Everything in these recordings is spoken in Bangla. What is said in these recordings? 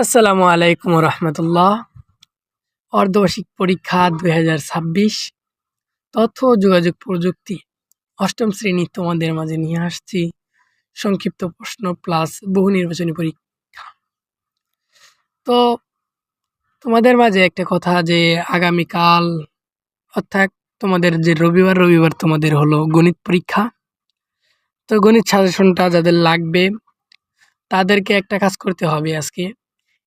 আসসালামু আলাইকুম রহমতুল্লাহ। অর্ধবার্ষিক পরীক্ষা 2026 তথ্য ও যোগাযোগ প্রযুক্তি অষ্টম শ্রেণী তোমাদের মাঝে নিয়ে আসছি সংক্ষিপ্ত প্রশ্ন প্লাস বহু নির্বাচনী পরীক্ষা। তো তোমাদের মাঝে একটা কথা যে আগামীকাল অর্থাৎ তোমাদের যে রবিবার তোমাদের হলো গণিত পরীক্ষা। তো গণিত সাজেশনটা যাদের লাগবে তাদেরকে একটা কাজ করতে হবে। আজকে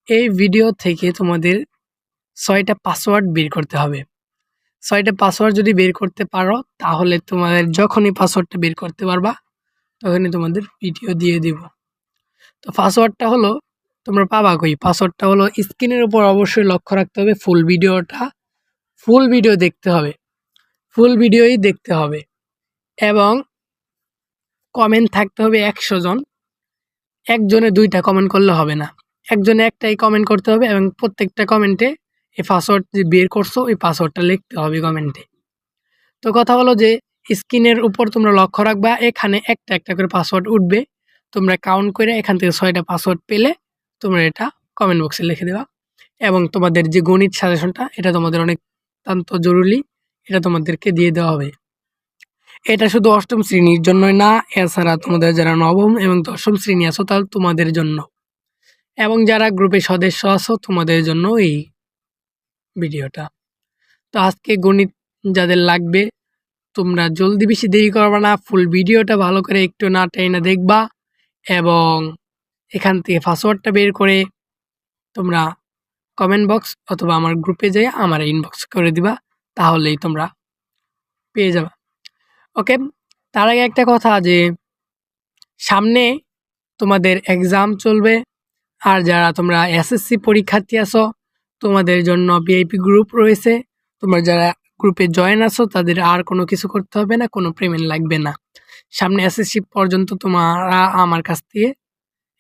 এই ভিডিও থেকে তোমাদের 6টা পাসওয়ার্ড বের করতে হবে। 6টা পাসওয়ার্ড যদি বের করতে পারো তাহলে তোমাদের যখনই পাসওয়ার্ডটা বের করতে পারবা তখনই তোমাদের ভিডিও দিয়ে দিব। তো পাসওয়ার্ডটা হলো তোমরা পাবা কই? পাসওয়ার্ডটা হলো স্ক্রিনের উপর অবশ্যই লক্ষ্য রাখতে হবে। ফুল ভিডিও দেখতে হবে, ফুল ভিডিওই দেখতে হবে এবং কমেন্ট থাকতে হবে 100 জন। একজনে 2টা কমেন্ট করলে হবে না, একজনে একটাই কমেন্ট করতে হবে এবং প্রত্যেকটা কমেন্টে এই পাসওয়ার্ড যে বের করছো ওই পাসওয়ার্ডটা লিখতে হবে কমেন্টে। তো কথা হলো যে স্ক্রিনের উপর তোমরা লক্ষ্য রাখবা, এখানে একটা একটা করে পাসওয়ার্ড উঠবে। তোমরা কাউন্ট করে এখান থেকে 6টা পাসওয়ার্ড পেলে তোমরা এটা কমেন্ট বক্সে লিখে দেবা। এবং তোমাদের যে গণিত সাজেশনটা এটা তোমাদের অত্যন্ত জরুরি, এটা তোমাদেরকে দিয়ে দেওয়া হবে। এটা শুধু অষ্টম শ্রেণীর জন্যই না, এছাড়া তোমাদের যারা নবম এবং দশম শ্রেণী আছো তাহলে তোমাদের জন্য, এবং যারা গ্রুপে সদস্য আছো তোমাদের জন্য এই ভিডিওটা। তো আজকে গণিত যাদের লাগবে তোমরা জলদি বেশি দেরি করবা না, ফুল ভিডিওটা ভালো করে একটু না টেনে দেখবা এবং এখান থেকে পাসওয়ার্ডটা বের করে তোমরা কমেন্ট বক্স অথবা আমার গ্রুপে যেয়ে আমার ইনবক্স করে দিবা, তাহলেই তোমরা পেয়ে যাবা। ওকে, তার আগে একটা কথা যে সামনে তোমাদের এক্সাম চলবে, আর যারা তোমরা এসএসসি পরীক্ষার্থী আছো তোমাদের জন্য ভিআইপি গ্রুপ রয়েছে। তোমরা যারা গ্রুপে জয়েন আছো তাদের আর কোনো কিছু করতে হবে না, কোনো পেমেন্ট লাগবে না। সামনে এসএসসি পর্যন্ত তোমরা আমার কাছ থেকে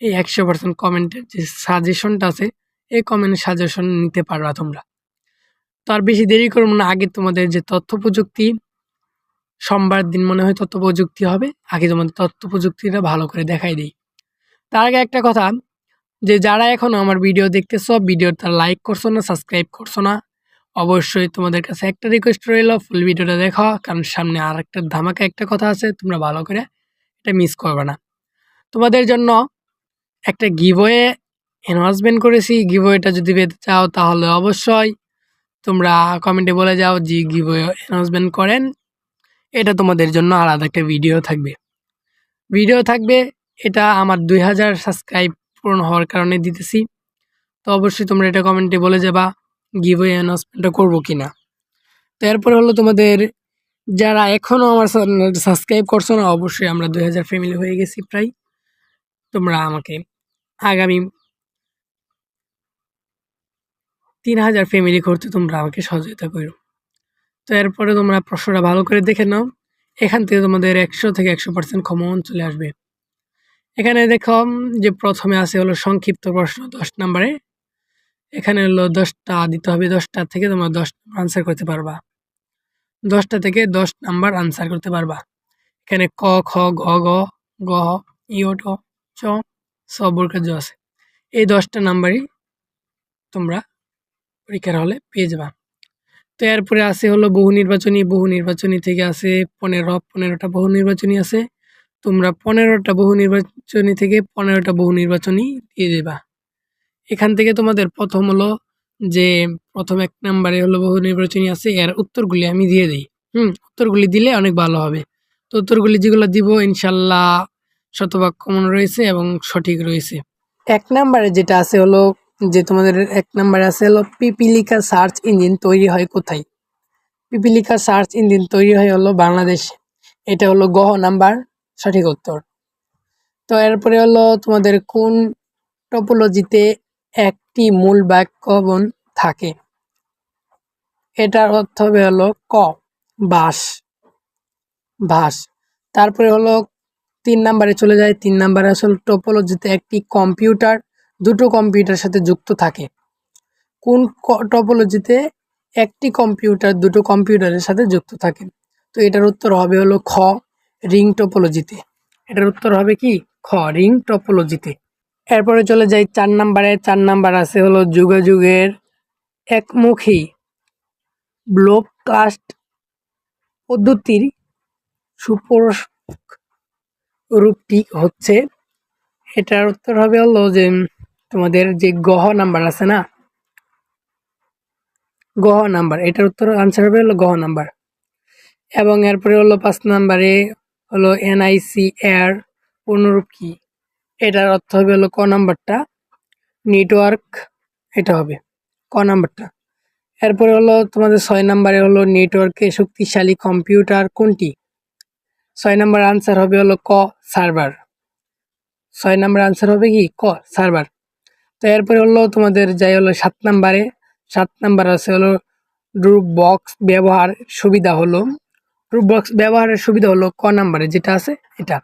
এই 100% কমেন্টের যে সাজেশনটা আছে এই কমেন্ট সাজেশন নিতে পারবা তোমরা। তো আর বেশি দেরি করবো না, আগে তোমাদের যে তথ্য প্রযুক্তি সোমবার দিন মনে হয় তথ্য প্রযুক্তি হবে, আগে তোমাদের তথ্য প্রযুক্তিটা ভালো করে দেখাই দিই। তার আগে একটা কথা যে যারা এখনও আমার ভিডিও দেখতেছো, ভিডিওটা লাইক করছো না, সাবস্ক্রাইব করছো না, অবশ্যই তোমাদের কাছে একটা রিকোয়েস্ট রইল ফুল ভিডিওটা দেখো, কারণ সামনে আর একটা ধামাকা একটা কথা আছে, তোমরা ভালো করে এটা মিস করবে না। তোমাদের জন্য একটা গিভওয়ে অ্যানাউন্সমেন্ট করেছি, গিভওয়েটা যদি পেতে চাও তাহলে অবশ্যই তোমরা কমেন্টে বলে যাও যে গিভওয়ে অ্যানাউন্সমেন্ট করেন। এটা তোমাদের জন্য আলাদা একটা ভিডিও থাকবে। এটা আমার 2000 সাবস্ক্রাইব পূরণ হওয়ার কারণে দিতেছি। তো অবশ্যই তোমরা এটা কমেন্টে বলে যাবা গিভওয়ে অ্যানাউন্সমেন্টটা করবো কিনা। তো এরপরে হলো তোমাদের যারা এখনও আমার সাবস্ক্রাইব করছো না, অবশ্যই আমরা 2000 ফ্যামিলি হয়ে গেছি প্রায়। তোমরা আমাকে আগামী 3000 ফ্যামিলি করতে তোমরা আমাকে সহযোগিতা করো। তো এরপরে তোমরা প্রশ্নটা ভালো করে দেখে নাও, এখান থেকে তোমাদের 100 থেকে 100% কমন চলে আসবে। এখানে দেখো যে প্রথমে আছে হলো সংক্ষিপ্ত প্রশ্ন 10 নম্বরে। এখানে হলো 10টা দিতে হবে, 10টা থেকে তোমরা 10 আনসার করতে পারবা, 10টা থেকে 10 নাম্বার আনসার করতে পারবা। এখানে ক খ গ গ গ ইয়ট চ স বর্গের জ আছে, এই 10টা নাম্বারই তোমরা পরীক্ষার হলে পেয়ে যাবা। তো এরপরে আছে হলো বহু নির্বাচনী থেকে আছে 15টা বহু নির্বাচনী আছে। তোমরা 15টা বহু নির্বাচনী থেকে 15টা বহু নির্বাচনী দিয়ে দেবা। এখান থেকে তোমাদের প্রথম হলো যে প্রথম 1 নম্বরে হলো বহু নির্বাচনী আছে, এর উত্তরগুলি আমি দিয়ে দিই। উত্তরগুলি দিলে অনেক ভালো হবে। তো উত্তরগুলি যেগুলো দিব ইনশাল্লাহ শতভাগ কমন রয়েছে এবং সঠিক রয়েছে। 1 নম্বরে যেটা আছে হলো যে তোমাদের 1 নম্বরে আছে হলো পিপিলিকা সার্চ ইঞ্জিন তৈরি হয় কোথায়? পিপিলিকা সার্চ ইঞ্জিন তৈরি হয় হলো বাংলাদেশে, এটা হলো গ নাম্বার সঠিক উত্তর। তো এরপরে হলো তোমাদের কোন টপোলজিতে একটি মূল বাক্যবন থাকে? এটার অর্থ হবে হলো ক ভাস। তারপরে হলো 3 নম্বরে চলে যায়, 3 নম্বরে আসলে টপোলজিতে একটি কম্পিউটার দুটো কম্পিউটারের সাথে যুক্ত থাকে। কোন টপোলজিতে একটি কম্পিউটার দুটো কম্পিউটারের সাথে যুক্ত থাকে? তো এটার উত্তর হবে হলো খ রিং টপোলজিতে। এটার উত্তর হবে কি খ রিং টপোলজিতে। এরপরে চলে যাই 4 নাম্বারে। 4 নাম্বার আছে হলো যোগাযোগের একমুখী ব্রডকাস্ট পদ্ধতির সুপোষক রূপটি হচ্ছে। এটার উত্তর হবে হলো যে তোমাদের যে গহ নাম্বার আছে না, গহ নাম্বার, এটার উত্তর আনসার হবে হলো গহ নাম্বার। এবং এরপরে হলো 5 নাম্বারে হলো এনআইসি এর পূর্ণরূপ কি? এটার অর্থ হবে হলো ক নাম্বারটা, নেটওয়ার্ক, এটা হবে ক নাম্বারটা। এরপরে হলো তোমাদের 6 নাম্বারে হলো নেটওয়ার্কে শক্তিশালী কম্পিউটার কোনটি? 6 নাম্বার আনসার হবে হলো ক সার্ভার। 6 নাম্বার আনসার হবে কি ক সার্ভার। তো এরপরে হলো তোমাদের যাই হলো 7 নাম্বারে। 7 নাম্বার আছে হলো ড্রপ বক্স ব্যবহার সুবিধা হলো, ড্রপ বক্স ব্যবহারের সুবিধা হলো ক নাম্বারে যেটা আছে এটা।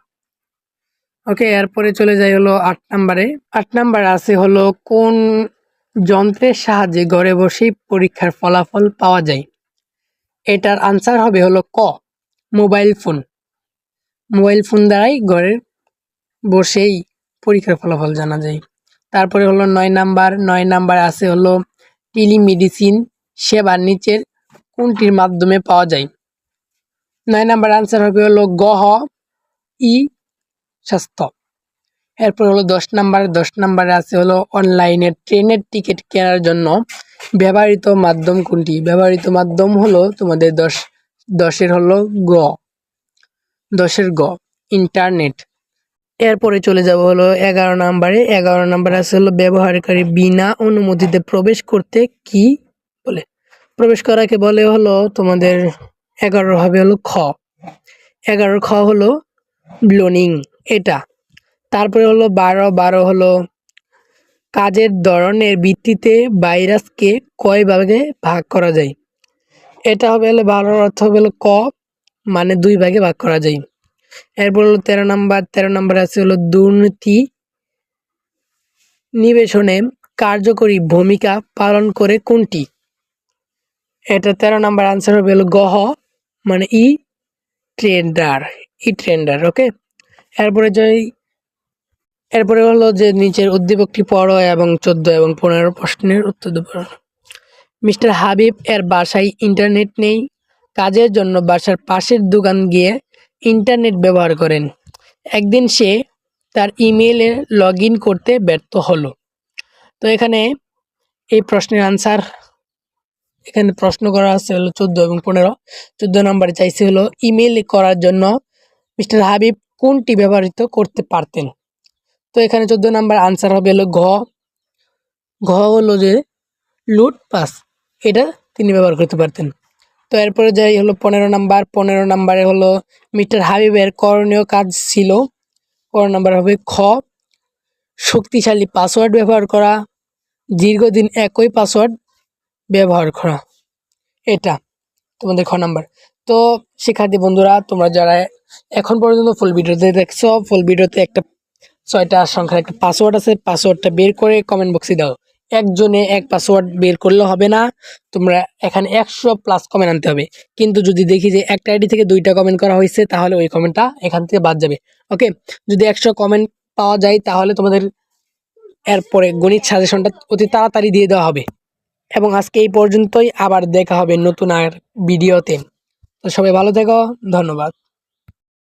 ওকে, এরপরে চলে যাই হলো 8 নাম্বারে। 8 নাম্বারে আছে হলো কোন যন্ত্রের সাহায্যে ঘরে বসেই পরীক্ষার ফলাফল পাওয়া যায়? এটার আনসার হবে হলো ক মোবাইল ফোন। মোবাইল ফোন দ্বারাই ঘরে বসেই পরীক্ষার ফলাফল জানা যায়। তারপরে হলো 9 নাম্বার। 9 নাম্বার আছে হলো টেলিমেডিসিন সেবা নিচের কোনটির মাধ্যমে পাওয়া যায়? 9 নাম্বার আনসার হবে হলো গহ ই স্বাস্থ্য। এরপর হলো 10 নাম্বার। 10 নাম্বারে আছে হলো অনলাইনে ট্রেনের টিকিট কেনার জন্য ব্যবহৃত মাধ্যম কোনটি? ব্যবহৃত মাধ্যম হলো তোমাদের 10 হলো গ, 10 গ ইন্টারনেট। এরপরে চলে যাব হলো 11 নাম্বারে। 11 নাম্বারে আছে হলো ব্যবহারকারী বিনা অনুমতিতে প্রবেশ করতে কি বলে? প্রবেশ করাকে বলে হলো তোমাদের 11 হবে হলো খ। 11 খ হলো ব্লোনিং এটা। তারপরে হলো 12 হলো কাজের ধরনের ভিত্তিতে ভাইরাসকে কয় ভাগে ভাগ করা যায়? এটা হবে হলো 12 অর্থ হবে হলো ক, মানে 2 ভাগে ভাগ করা যায়। এরপর হলো 13 নাম্বার। 13 নাম্বার আছে হলো দুর্নীতি নিবেশনে কার্যকরী ভূমিকা পালন করে কোনটি? এটা 13 নাম্বার আনসার হবে হলো গহ, মানে ট্রেন্ডার, ট্রেন্ডার। ওকে, এরপরে হলো যে নিচের উদ্দীপকটি পড়ো এবং 14 এবং 15 প্রশ্নের উত্তর দেবো। মিস্টার হাবিব এর বাসায় ইন্টারনেট নেই, কাজের জন্য বাসার পাশের দোকান গিয়ে ইন্টারনেট ব্যবহার করেন। একদিন সে তার ইমেইলে লগ ইন করতে ব্যর্থ হলো। তো এখানে এই প্রশ্নের আনসার, এখানে প্রশ্ন করা আছে হলো 14 এবং 15। 14 নম্বরে চাইছে হলো ইমেইল করার জন্য মিস্টার হাবিব কোনটি ব্যবহৃত করতে পারতেন? তো এখানে 14 নাম্বার আনসার হবে হলো ঘ। ঘ হলো যে লুট পাস, এটা তিনি ব্যবহার করতে পারতেন। তো এরপরে যাই হলো 15 নাম্বার। 15 নাম্বারে হলো মিস্টার হাবিবের করণীয় কাজ ছিল। 15 নাম্বার হবে খ শক্তিশালী পাসওয়ার্ড ব্যবহার করা, দীর্ঘদিন একই পাসওয়ার্ড ব্যবহার করা, এটা তোমাদের খ নাম্বার। তো শিক্ষার্থী বন্ধুরা, তোমরা যারা এখন পর্যন্ত ফুল ভিডিওতে দেখছো, ফুল ভিডিওতে একটা 6টা সংখ্যার একটা পাসওয়ার্ড আছে, পাসওয়ার্ডটা বের করে কমেন্ট বক্সে দাও। একজনে এক পাসওয়ার্ড বের করলে হবে না, তোমরা এখানে 100+ কমেন্ট আনতে হবে। কিন্তু যদি দেখি যে একটা আইডি থেকে 2টা কমেন্ট করা হয়েছে, তাহলে ওই কমেন্টটা এখান থেকে বাদ যাবে। ওকে, যদি 100 কমেন্ট পাওয়া যায় তাহলে তোমাদের এরপরে গণিত সাজেশনটা অতি তাড়াতাড়ি দিয়ে দেওয়া হবে। এবং আজকে এই পর্যন্তই, আবার দেখা হবে নতুন আর ভিডিওতে। তো সবাই ভালো থেকো, ধন্যবাদ।